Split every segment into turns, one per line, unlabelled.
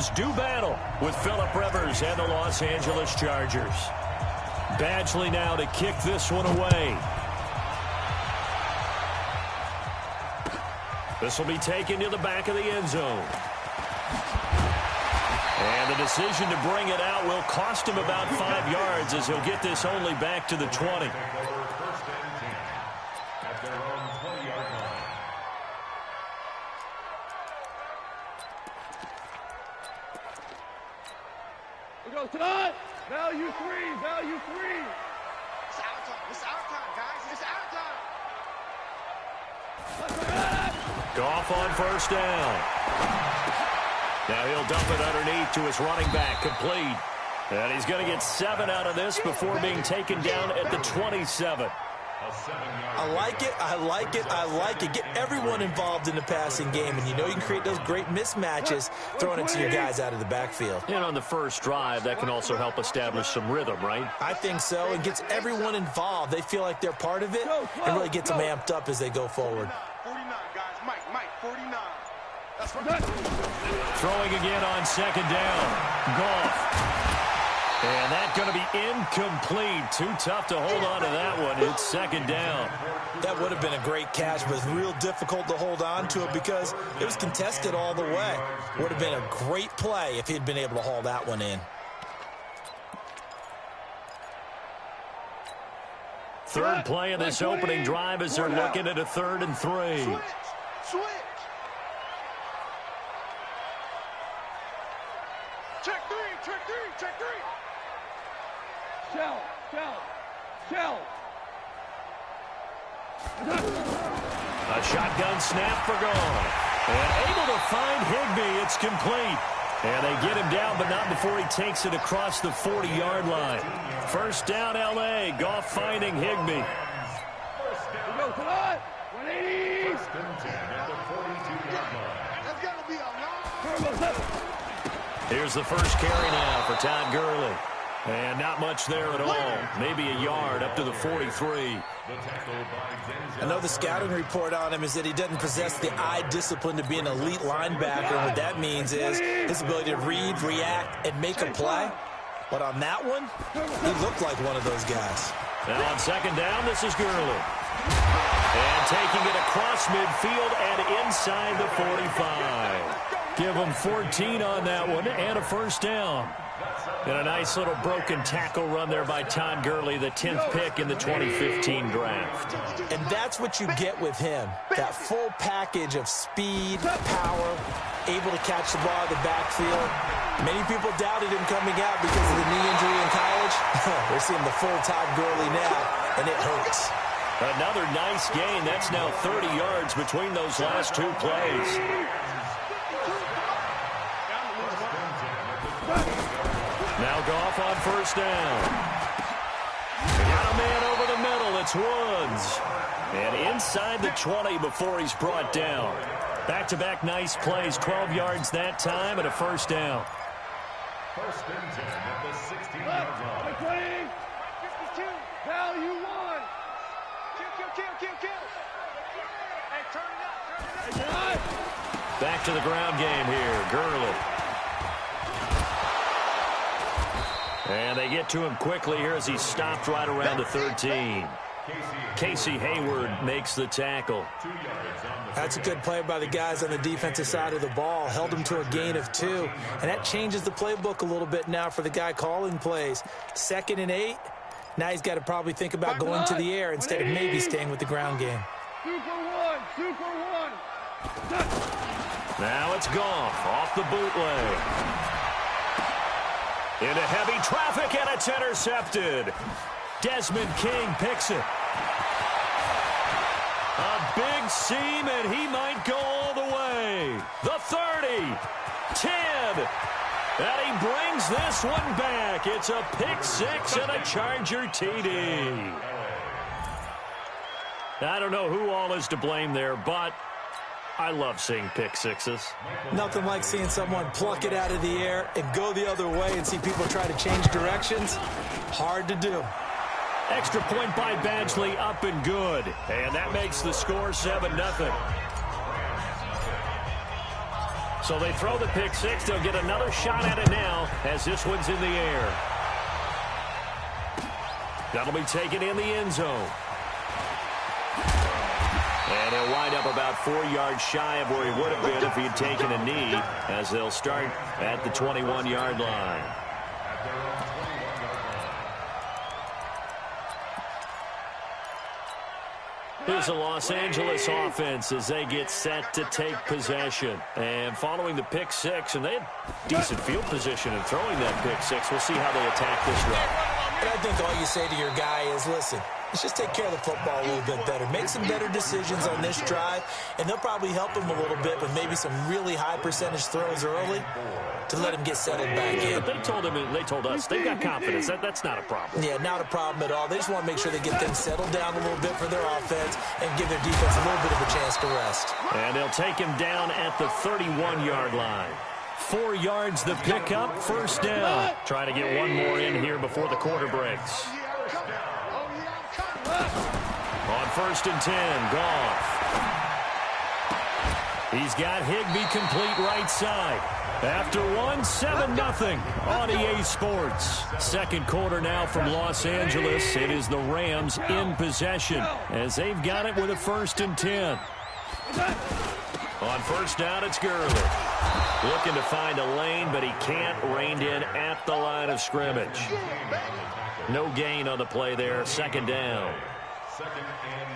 Raiders do battle with Phillip Rivers and the Los Angeles Chargers. Badgley now to kick this one away. This will be taken to the back of the end zone. And the decision to bring it out will cost him about 5 yards as he'll get this only back to the 20.
Tonight, value three, value three.
It's our time. It's our time, guys. It's our time.
Goff on first down. Now he'll dump it underneath to his running back, complete. And he's going to get 7 out of this before being taken down at the 27.
I like it, I like it, I like it. Get everyone involved in the passing game, and you know you can create those great mismatches throwing it to your guys out of the backfield.
And on the first drive, that can also help establish some rhythm, right?
I think so. It gets everyone involved. They feel like they're part of it and really gets them amped up as they go forward.
49, guys. Mike, 49. That's right.
Throwing again on second down. Goff. And that's going to be incomplete. Too tough to hold on to that one. It's second down.
That would have been a great catch, but it's real difficult to hold on to it because it was contested all the way. Would have been a great play if he'd been able to haul that one in.
Third play of this opening drive as they're looking at a 3rd and 3.
Switch. Check three.
Shell.
A shotgun snap for Goff. And able to find Higbee. It's complete. And they get him down, but not before he takes it across the 40-yard line. First down, L.A. Goff finding Higbee.
Go tonight. 180.
That's got to be a long.
Here's the first carry now for Todd Gurley. And not much there at all. Maybe a yard up to the 43.
I know the scouting report on him is that he doesn't possess the eye discipline to be an elite linebacker. What that means is his ability to read, react, and make a play. But on that one, he looked like one of those guys.
Now on second down, this is Gurley. And taking it across midfield and inside the 45. Give him 14 on that one and a first down. And a nice little broken tackle run there by Todd Gurley, the 10th pick in the 2015 draft.
And that's what you get with him, that full package of speed, power, able to catch the ball in the backfield. Many people doubted him coming out because of the knee injury in college. We're seeing the full Todd Gurley now, and it hurts.
Another nice gain. That's now 30 yards between those last 2 plays. Now Goff on first down. Got a man over the middle. It's Woods. And inside the 20 before he's brought down. Back-to-back nice plays. 12 yards that time and a first down.
First and 10 at the 16-yard line. 52. Value 1.
Kill. Hey, turn it up.
Back to the ground game here. Gurley. And they get to him quickly here as he's stopped right around the 13. Casey Hayward makes the tackle.
That's a good play by the guys on the defensive side of the ball. Held him to a gain of 2. And that changes the playbook a little bit now for the guy calling plays. 2nd and 8. Now he's got to probably think about going to the air instead of maybe staying with the ground game.
Super one.
Now it's Goff off the bootleg. Into heavy traffic, and it's intercepted. Desmond King picks it. A big seam, and he might go all the way. The 30, 10, and he brings this one back. It's a pick 6 and a Charger TD. I don't know who all is to blame there, but I love seeing pick 6s.
Nothing like seeing someone pluck it out of the air and go the other way and see people try to change directions. Hard to do.
Extra point by Badgley, up and good. And that makes the score 7-0. So they throw the pick six. They'll get another shot at it now as this one's in the air. That'll be taken in the end zone. And he'll wind up about 4 yards shy of where he would have been if he had taken a knee, as they'll start at the 21-yard line. Here's the Los Angeles offense as they get set to take possession. And following the pick six, and they had decent field position in throwing that pick six. We'll see how they attack this run.
And I think all you say to your guy is, listen, let's just take care of the football a little bit better. Make some better decisions on this drive, and they'll probably help him a little bit with maybe some really high percentage throws early to let him get settled back in.
But they told us they've got confidence. That's not a problem.
Yeah, not a problem at all. They just want to make sure they get things settled down a little bit for their offense and give their defense a little bit of a chance to rest.
And they'll take him down at the 31-yard line. 4 yards the pickup, first down. Trying to get one more in here before the quarter breaks. On 1st and 10, Goff. He's got Higbee complete right side. After one, 7-0 on EA Sports. Second quarter now from Los Angeles. It is the Rams in possession as they've got it with a 1st and 10. On first down, it's Gurley. Looking to find a lane, but he can't. Reined in at the line of scrimmage. No gain on the play there. Second down.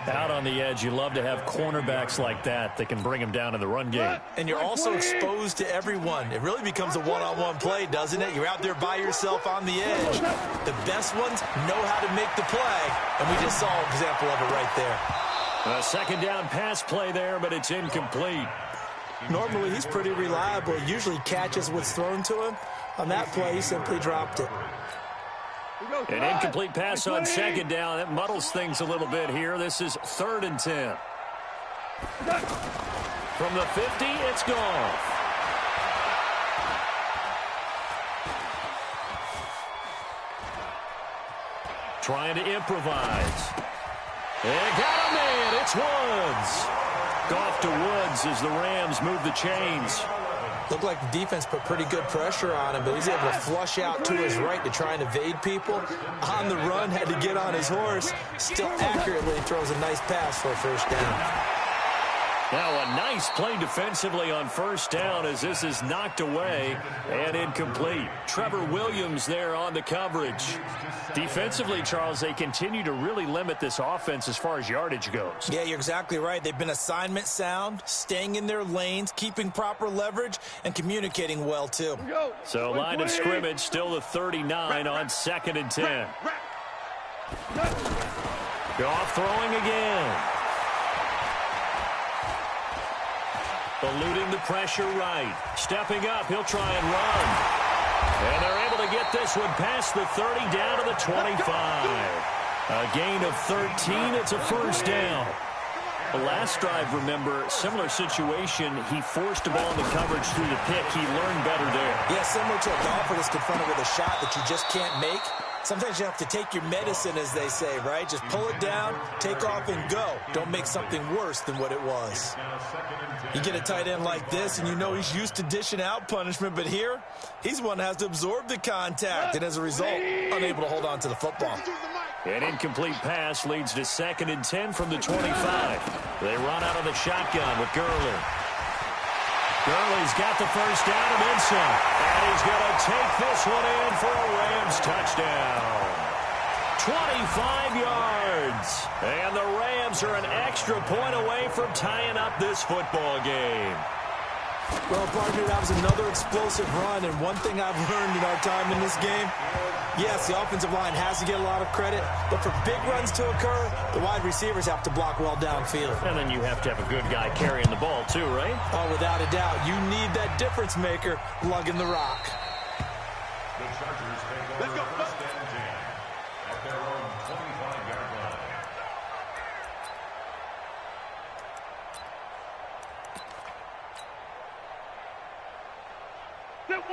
Out on the edge, you love to have cornerbacks like that can bring him down in the run game.
And you're also exposed to everyone. It really becomes a one-on-one play, doesn't it? You're out there by yourself on the edge. The best ones know how to make the play, and we just saw an example of it right there.
A second down pass play there, but it's incomplete.
Normally, he's pretty reliable. He usually catches what's thrown to him. On that play, he simply dropped it.
An incomplete pass on second down. That muddles things a little bit here. This is 3rd and 10. From the 50, it's Goff. Trying to improvise. And got a man. It's Woods. Goff to Woods as the Rams move the chains.
Looked like the defense put pretty good pressure on him, but he's able to flush out to his right to try and evade people. On the run, had to get on his horse. Still accurately throws a nice pass for a first down.
Now a nice play defensively on first down as this is knocked away and incomplete. Trevor Williams there on the coverage. Defensively, Charles, they continue to really limit this offense as far as yardage goes.
Yeah, you're exactly right. They've been assignment sound, staying in their lanes, keeping proper leverage, and communicating well, too.
So line of scrimmage still the 39 on 2nd and 10. Goff throwing again. Eluding the pressure right. Stepping up, he'll try and run. And they're able to get this one past the 30 down to the 25. A gain of 13, it's a first down. The last drive, remember, similar situation. He forced a ball into coverage through the pick. He learned better there.
Yeah, similar to a golfer that's confronted with a shot that you just can't make. Sometimes you have to take your medicine, as they say, right? Just pull it down, take off, and go. Don't make something worse than what it was. You get a tight end like this, and you know he's used to dishing out punishment, but here, he's one that has to absorb the contact, and as a result, unable to hold on to the football.
An incomplete pass leads to 2nd and 10 from the 25. They run out of the shotgun with Gurley. Gurley's got the first down and then some. And he's going to take this one in for a Rams touchdown. 25 yards. And the Rams are an extra point away from tying up this football game.
Well, partner, that was another explosive run, and one thing I've learned in our time in this game, yes, the offensive line has to get a lot of credit, but for big runs to occur, the wide receivers have to block well downfield.
And then you have to have a good guy carrying the ball too, right?
Oh, without a doubt. You need that difference maker lugging the rock.
The Chargers take over first and 10 at their own 25-yard line.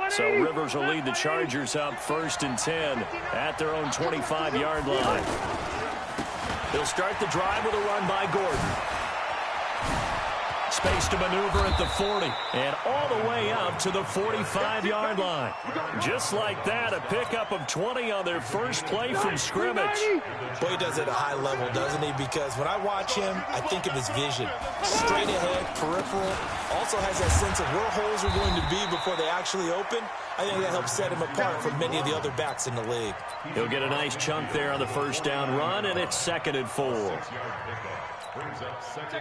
So Rivers will lead the Chargers up 1st and 10 at their own 25-yard line. They'll start the drive with a run by Gordon. space to maneuver at the 40 and all the way up to the 45-yard line. Just like that, a pickup of 20 on their first play from scrimmage.
Boy, he does it at a high level, doesn't he? Because when I watch him, I think of his vision. Straight ahead, peripheral. Also has that sense of where holes are going to be before they actually open. I think that helps set him apart from many of the other backs in the league.
He'll get a nice chunk there on the first down run, and it's 2nd and 4.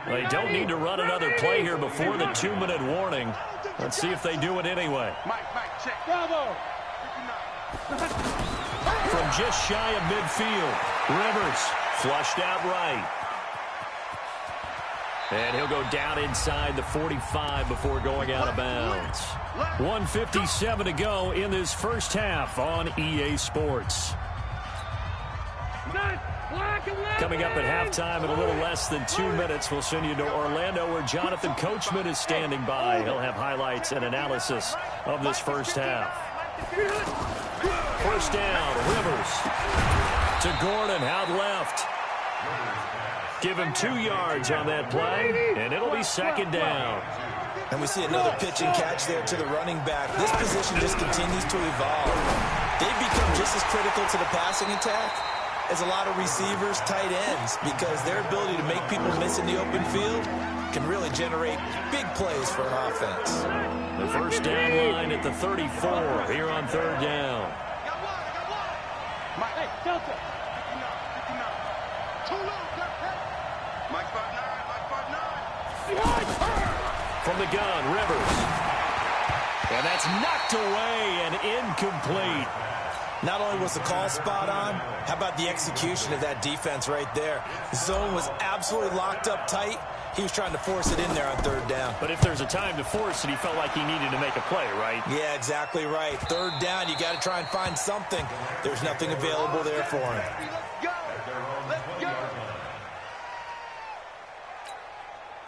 They don't need to run another play here before the 2-minute warning. Let's see if they do it anyway.
Bravo.
From just shy of midfield, Rivers flushed out right. And he'll go down inside the 45 before going out of bounds. 1:57 to go in this first half on EA Sports. Coming up at halftime in a little less than 2 minutes, we'll send you to Orlando where Jonathan Coachman is standing by. He'll have highlights and analysis of this first half. First down, Rivers to Gordon out left. Give him 2 yards on that play, and it'll be 2nd down.
And we see another pitch and catch there to the running back. This position just continues to evolve. They've become just as critical to the passing attack as a lot of receivers, tight ends, because their ability to make people miss in the open field can really generate big plays for an offense.
The first down line at the 34 here on 3rd down.
Hey, Delta. 2 low. Mike 5'9", Mike 5'9".
From the gun, Rivers. And that's knocked away and incomplete.
Not only was the call spot on, how about the execution of that defense right there? The zone was absolutely locked up tight. He was trying to force it in there on 3rd down.
But if there's a time to force it, he felt like he needed to make a play, right?
Yeah, exactly right. 3rd down, you got to try and find something. There's nothing available there for him.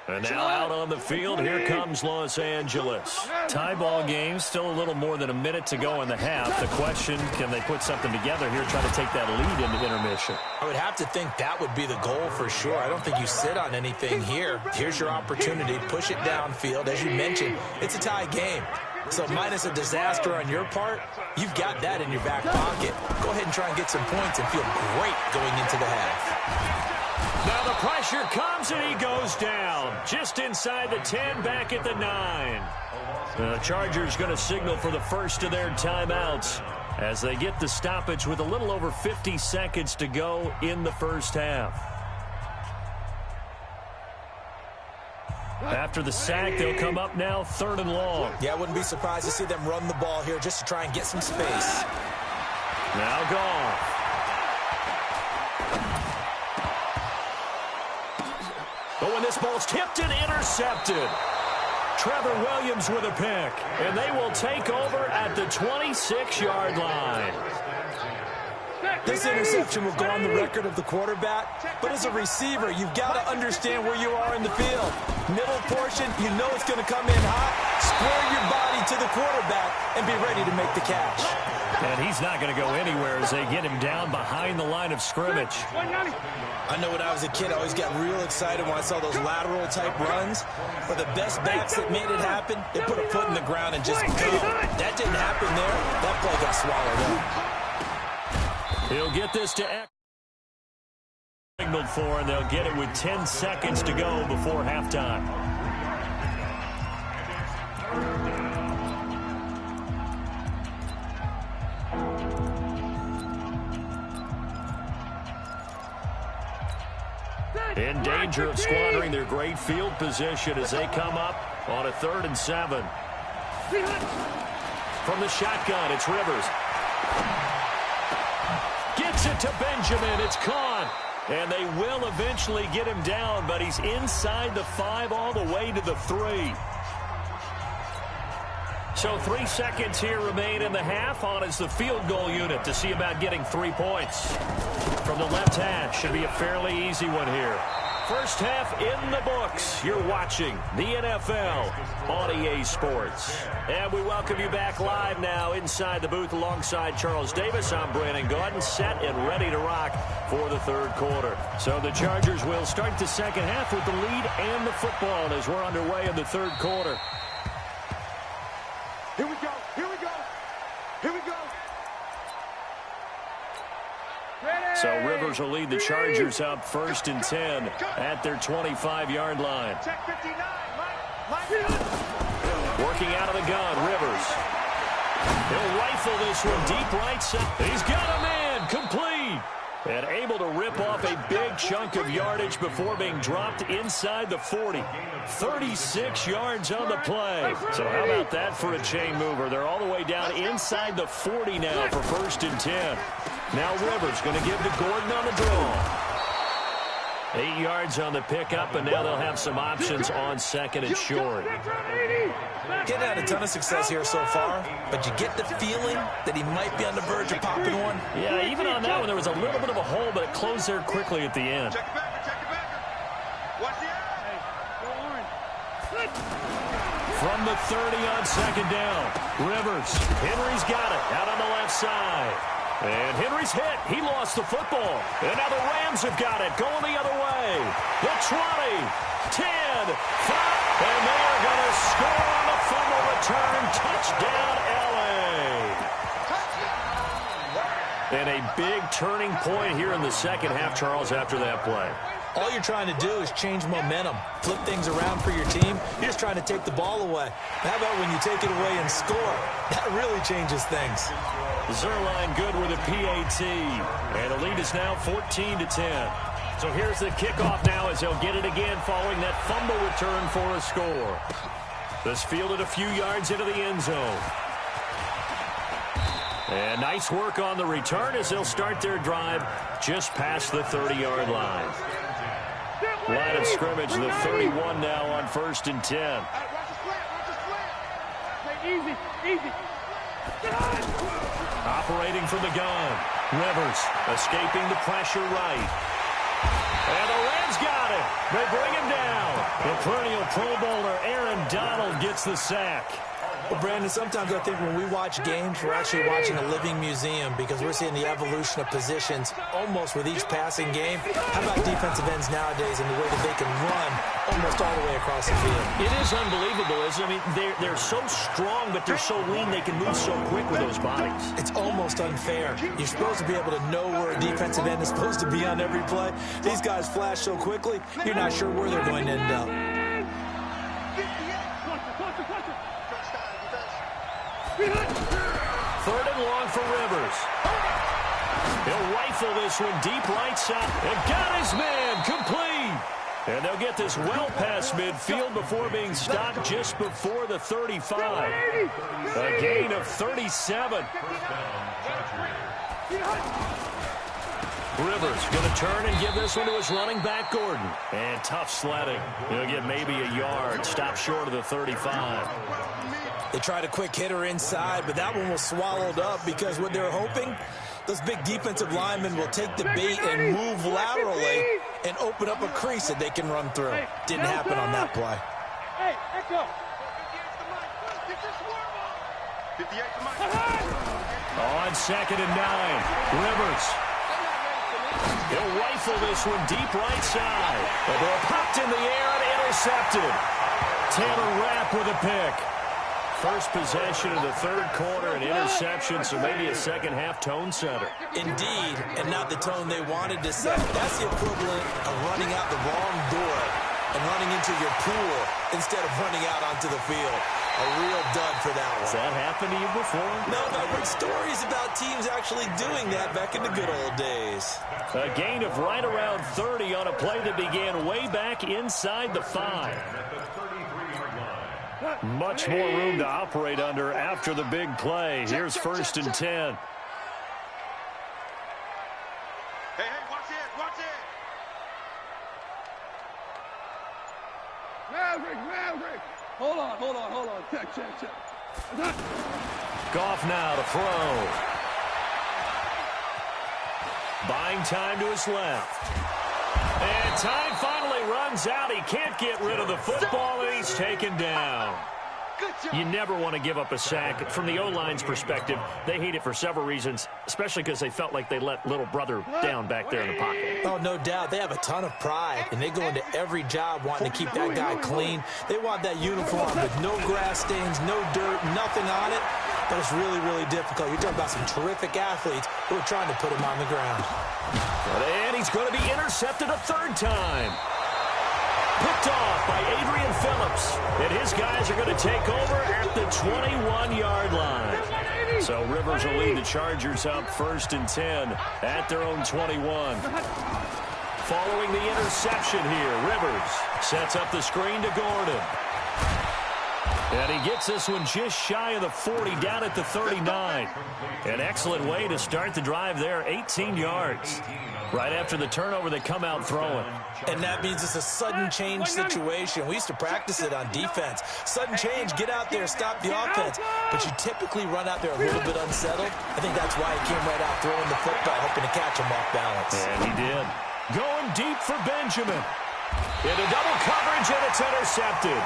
And now out on the field, here comes Los Angeles. Tie ball game, still a little more than a minute to go in the half. The question, can they put something together here, try to take that lead into intermission?
I would have to think that would be the goal for sure. I don't think you sit on anything here. Here's your opportunity. Push it downfield. As you mentioned, it's a tie game. So minus a disaster on your part, you've got that in your back pocket. Go ahead and try and get some points and feel great going into the half.
Now the pressure comes and he goes down. Just inside the 10, back at the 9. The Chargers going to signal for the first of their timeouts as they get the stoppage with a little over 50 seconds to go in the first half. After the sack, they'll come up now 3rd and long.
Yeah, I wouldn't be surprised to see them run the ball here just to try and get some space.
Now gone. But when this ball's tipped and intercepted, Trevor Williams with a pick, and they will take over at the 26-yard line.
This interception will go on the record of the quarterback, but as a receiver, you've got to understand where you are in the field. Middle portion, you know it's going to come in hot. Square your body to the quarterback and be ready to make the catch.
And he's not going to go anywhere as they get him down behind the line of scrimmage.
I know when I was a kid, I always got real excited when I saw those lateral-type runs. But the best backs that made it happen, they put a foot in the ground and just go. That didn't happen there. That play got swallowed up.
He'll get this to X. Signaled for, and they'll get it with 10 seconds to go before halftime. In danger of squandering their great field position as they come up on a 3rd and 7. From the shotgun, it's Rivers. Gets it to Benjamin. It's caught. And they will eventually get him down, but he's inside the 5 all the way to the 3. So 3 seconds here remain in the half. On is the field goal unit to see about getting 3 points. From the left hash, should be a fairly easy one here. First half in the books. You're watching the NFL on EA Sports. And we welcome you back live now inside the booth alongside Charles Davis. I'm Brandon Gaudin, set and ready to rock for the third quarter. So the Chargers will start the second half with the lead and the football as we're underway in the third quarter.
Here we go. Here we go. Here we go.
So Rivers will lead the Chargers up 1st and 10 at their 25-yard line.
Check 59.
Working out of the gun, Rivers. He'll rifle this one deep right side. He's got a man complete. And able to rip off a big chunk of yardage before being dropped inside the 40. 36 yards on the play. So how about that for a chain mover? They're all the way down inside the 40 now for 1st and 10. Now Rivers going to give to Gordon on the draw. 8 yards on the pickup, and now they'll have some options on 2nd and short.
Getting had a ton of success here so far, but you get the feeling that he might be on the verge of popping one.
Yeah, even on that one, there was a little bit of a hole, but it closed there quickly at the end.
Check it back. Check it back. Watch the eye.
From the 30 on 2nd down, Rivers. Henry's got it out on the left side. And Henry's hit. He lost the football. And now the Rams have got it going the other way. The 20, 10, 5, and they are going to score on the fumble return. Touchdown, L.A. And a big turning point here in the second half, Charles, after that play.
All you're trying to do is change momentum, flip things around for your team. You're just trying to take the ball away. How about when you take it away and score? That really changes things.
Zerline good with a PAT. And the lead is now 14-10. So here's the kickoff now as they'll get it again following that fumble return for a score. This fielded a few yards into the end zone. And nice work on the return as they'll start their drive just past the 30-yard line. Line of scrimmage, the 31 now on 1st and 10.
Easy, easy.
Operating from the gun. Rivers escaping the pressure right. And the Rams got it. They bring him down. The perennial Pro Bowler Aaron Donald gets the sack.
Well, Brandon, sometimes I think when we watch games, we're actually watching a living museum because we're seeing the evolution of positions almost with each passing game. How about defensive ends nowadays and the way that they can run almost all the way across the field?
It is unbelievable, isn't it? I mean, they're so strong, but they're so lean, they can move so quick with those bodies.
It's almost unfair. You're supposed to be able to know where a defensive end is supposed to be on every play. These guys flash so quickly, you're not sure where they're going to end up.
Third and long for Rivers. He'll rifle this one deep right side. And got his man complete. And they'll get this well past midfield before being stopped just before the 35. A gain of 37. Rivers going to turn and give this one to his running back, Gordon. And tough sledding. He'll get maybe a yard. Stop short of the 35.
They tried a quick hitter inside, but that one was swallowed up because what they're hoping, those big defensive linemen will take the bait and move laterally and open up a crease that they can run through. Didn't happen on that play.
Hey, echo.
On 2nd and 9, Rivers. He'll rifle this one deep right side. The ball popped in the air and intercepted. Taylor Rapp with a pick. First possession of the third quarter, an interception, so maybe a second half tone setter.
Indeed, and not the tone they wanted to set. That's the equivalent of running out the wrong door and running into your pool instead of running out onto the field. A real dud for that one.
Has that happened to you before?
No, I've heard stories about teams actually doing that back in the good old days.
A gain of right around 30 on a play that began way back inside the 5. Much more room to operate under after the big play. Here's 1st and 10.
Hey, watch it. Maverick. Hold on. Check.
Goff now to throw. Buying time to his left. And time finally runs out. He can't get rid of the football, and he's taken down. You never want to give up a sack. From the O-line's perspective, they hate it for several reasons, especially because they felt like they let little brother down back there in the pocket.
Oh, no doubt. They have a ton of pride, and they go into every job wanting to keep that guy clean. They want that uniform with no grass stains, no dirt, nothing on it. But it's really, really difficult. You're talking about some terrific athletes who are trying to put him on the ground.
And he's going to be intercepted a third time. Picked off by Adrian Phillips. And his guys are going to take over at the 21-yard line. So Rivers will lead the Chargers up 1st and 10 at their own 21. Following the interception here, Rivers sets up the screen to Gordon. And he gets this one just shy of the 40, down at the 39. An excellent way to start the drive there, 18 yards. Right after the turnover, they come out throwing.
And that means it's a sudden change situation. We used to practice it on defense. Sudden change, get out there, stop the offense. But you typically run out there a little bit unsettled. I think that's why he came right out throwing the football, hoping to catch him off balance.
And he did. Going deep for Benjamin. Into double coverage, and it's intercepted.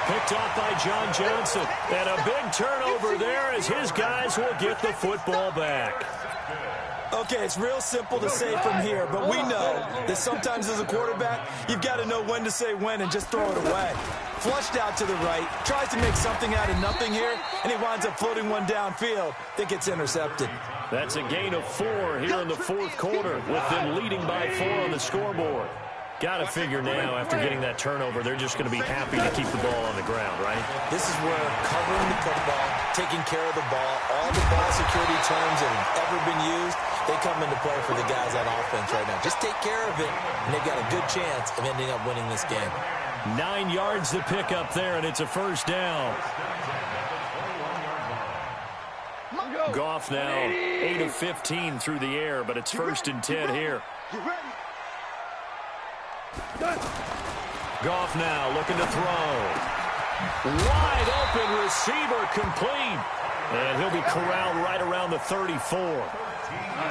Picked off by John Johnson. And a big turnover there as his guys will get the football back.
Okay, it's real simple to say from here, but we know that sometimes as a quarterback, you've got to know when to say when and just throw it away. Flushed out to the right, tries to make something out of nothing here, and he winds up floating one downfield that gets intercepted.
That's a gain of 4 here in the 4th quarter, with them leading by 4 on the scoreboard. Got to figure now, after getting that turnover, they're just going to be happy to keep the ball on the ground, right?
This is where covering the football, taking care of the ball, all the ball security terms that have ever been used, they come into play for the guys on offense right now. Just take care of it, and they've got a good chance of ending up winning this game.
9 yards to pick up there, and it's a 1st down. Goff now 8 of 15 through the air, but it's 1st and 10 here. Goff now looking to throw. Wide open receiver, complete. And he'll be corralled right around the 34.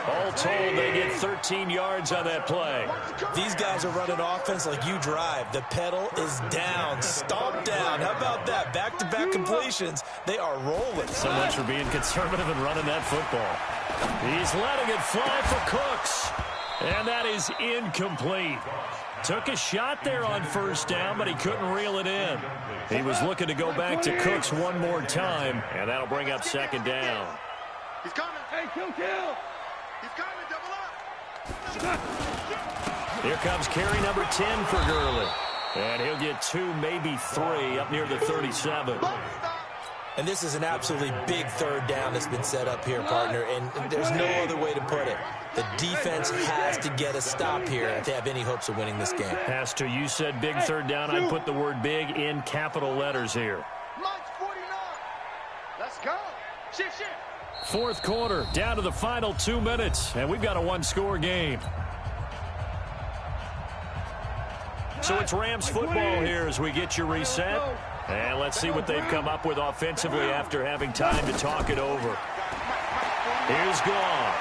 All told, they get 13 yards on that play.
These guys are running offense like you drive. The pedal is down, stomped down. How about that? Back-to-back completions. They are rolling.
So much for being conservative and running that football. He's letting it fly for Cooks. And that is incomplete. Took a shot there on 1st down, but he couldn't reel it in. He was looking to go back to Cooks one more time, and that'll bring up 2nd down.
He's coming. Hey, kill. He's coming, double up.
Here comes carry number 10 for Gurley. And he'll get 2, maybe 3, up near the 37.
And this is an absolutely big 3rd down that's been set up here, partner, and there's no other way to put it. The defense has to get a stop here if they have any hopes of winning this game.
Has to. You said big 3rd down. I'd put the word big in capital letters here.
Mike's 49. Let's go. Shift.
4th quarter, down to the final 2 minutes, and we've got a 1-score game. So it's Rams football here as we get you reset. And let's see what they've come up with offensively after having time to talk it over. Here's Goff.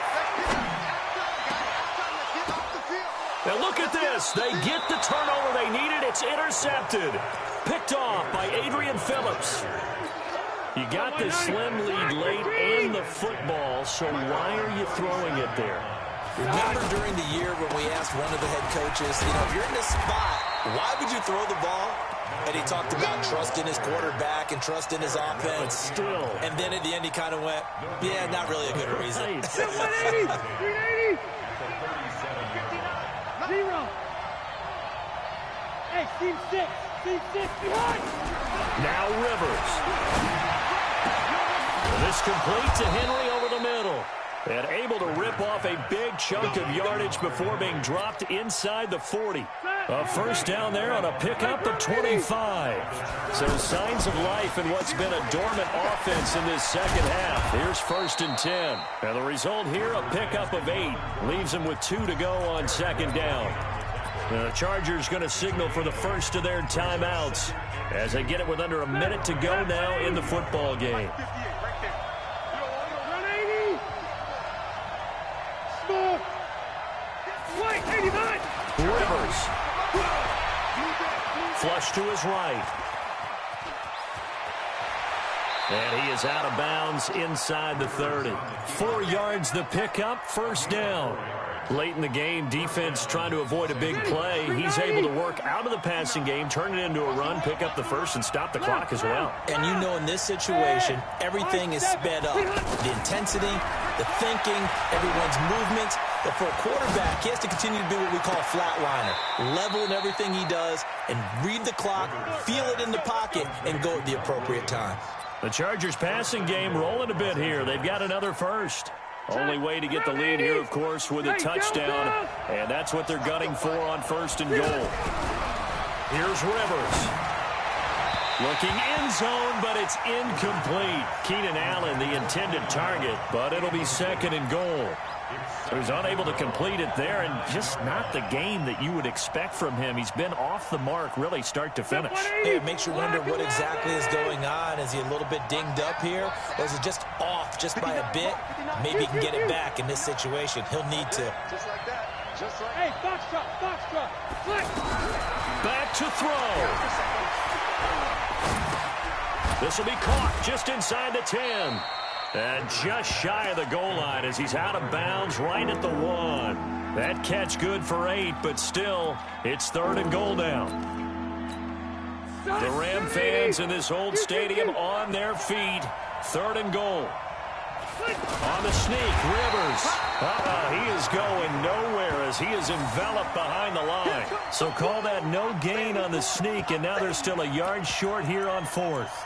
Now look at this. They get the turnover they needed. It's intercepted. Picked off by Adrian Phillips. You got this slim lead late and the football, so why are you throwing it there?
Remember during the year when we asked one of the head coaches, if you're in this spot, why would you throw the ball? And he talked about trust in his quarterback and trust in his offense.
But still.
And then at the end he kind of went, yeah, not really a good reason.
180, 380. 0. Hey, team 6 behind.
Now Rivers. This complete to Henry over the middle. And able to rip off a big chunk of yardage before being dropped inside the 40. A 1st down there on a pickup of 25. So signs of life in what's been a dormant offense in this 2nd half. Here's 1st and 10. And the result here, a pickup of 8. Leaves them with 2 to go on 2nd down. The Chargers going to signal for the first of their timeouts as they get it with under a minute to go now in the football game. flush to his right. And he is out of bounds inside the 30. 4 yards the pickup, first down. Late in the game, defense trying to avoid a big play. He's able to work out of the passing game, turn it into a run, pick up the first, and stop the clock as well.
And you know in this situation, everything is sped up. The intensity, the thinking, everyone's movements. But for a quarterback, he has to continue to do what we call a flatliner. Level in everything he does and read the clock, feel it in the pocket, and go at the appropriate time.
The Chargers passing game rolling a bit here. They've got another first. Only way to get the lead here, of course, with a touchdown. And that's what they're gunning for on first and goal. Here's Rivers. Looking end zone, but it's incomplete. Keenan Allen, the intended target, but it'll be second and goal. So he's unable to complete it there, and just not the game that you would expect from him. He's been off the mark, really, start to finish.
Yeah, it makes you wonder what exactly is going on. Is he a little bit dinged up here, or is it just off just by a bit? Maybe he can get it back in this situation. He'll need to.
Just like that. Just like
Hey, foxtrot, flick.
Back to throw. This will be caught just inside the 10. And just shy of the goal line as he's out of bounds right at the 1. That catch good for 8, but still, it's third and goal now. The Ram fans in this old stadium on their feet. Third and goal. On the sneak, Rivers. He is going nowhere as he is enveloped behind the line. So call that no gain on the sneak, and now they're still a yard short here on fourth.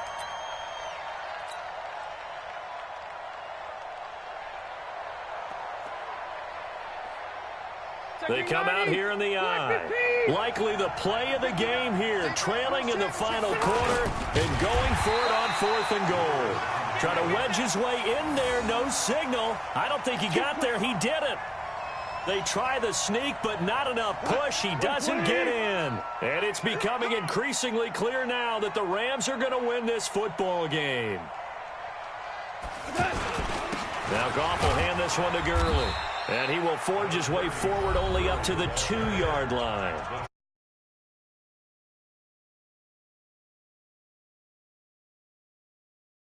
They come out here in the eye. Likely the play of the game here, trailing in the final quarter and going for it on fourth and goal. Trying to wedge his way in there, no signal. I don't think he got there. He didn't. They try the sneak, but not enough push. He doesn't get in. And it's becoming increasingly clear now that the Rams are going to win this football game. Now Goff will hand this one to Gurley. And he will forge his way forward only up to the 2-yard line.